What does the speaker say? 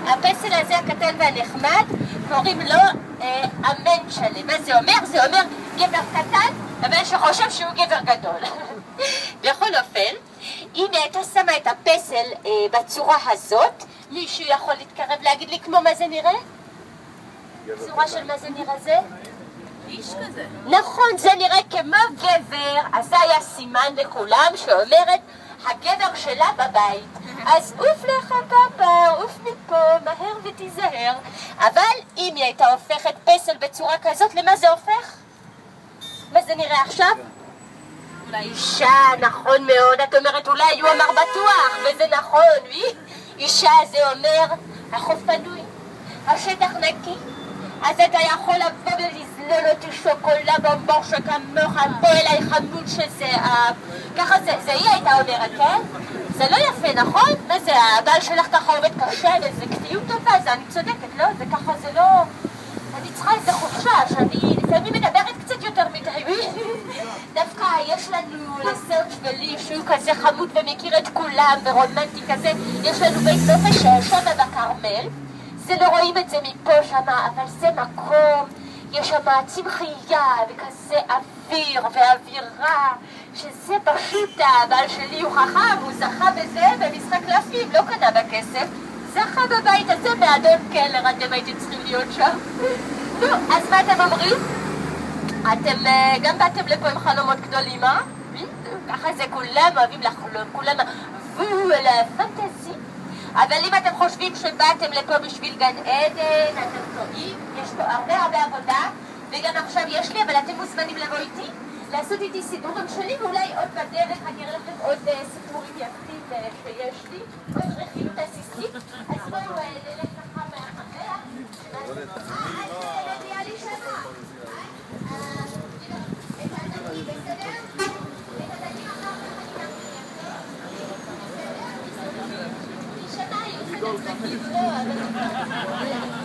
הפסל הזה הקטן והנחמד, קוראים לו המנשלה. מה זה אומר? זה אומר גבר קטן, אבל שחושב שהוא גבר גדול. בכל אופן, אם הייתה שמה את הפסל בצורה הזאת, מישהו יכול להתקרב להגיד לי כמו מה זה נראה? צורה של מה זה נראה זה? איש כזה. נכון, זה נראה כמו גבר, אז זה היה סימן לכולם שאומרת הגבר שלה בבית. אז עוף לך פאפה, עוף מפה, מהר ותיזהר. אבל אם היא הייתה הופכת פסל בצורה כזאת, למה זה הופך? מה זה נראה עכשיו? אולי אישה, נכון מאוד. את אומרת אולי הוא אמר בטוח, וזה נכון. אישה זה אומר החוף פנוי, השטח נקי, אז אתה יכול לבוא ולזלול אותי שוקולה במבור שכמוך, בוא אליי חמוד של זהב. ככה זה היא הייתה אומרת, כן? זה לא יפה, נכון? מה זה, הבעל שלך ככה עובד קשה, וזה קטיות טובה, זה אני צודקת, לא? זה ככה, זה לא... אני צריכה איזה חופשה, שאני לפעמים מדברת קצת יותר מדי. דווקא יש לנו לסרצ' ולי שהוא כזה חמוד ומכיר את כולם ורומנטי כזה, יש לנו בית נופש שמה בכרמל. זה לא רואים את זה מפה שמה, אבל זה מקום, יש שם צמחייה וכזה אוויר ואווירה, שזה פשוט הבעל שלי הוא חכם, הוא זכה בזה במשחק קלפים, לא קנה בכסף, זכה בבית הזה מאדון קלר, אתם הייתם צריכים להיות שם. נו, אז מה אתם אומרים? אתם גם באתם לפה עם חלומות גדולים, אה? ככה זה, כולם אוהבים לחלום, כולם אהבו על הפנטזי. אבל אם אתם חושבים שבאתם לפה בשביל גן עדן, אתם טועים, יש פה הרבה עבודה, וגם עכשיו יש לי, אבל אתם מוזמנים לבוא איתי, לעשות איתי סידורים שלי, ואולי עוד בדרך אני אראה לכם עוד סיפורים יפים שיש לי, עוד רכילות עסיסית, אז בואו נלך ככה מהחבר, אז נהיה לי שמה. את הדגים, בסדר? את הדגים אחר כך אני גם... שמה, יוצא את הדגים, לא, אבל...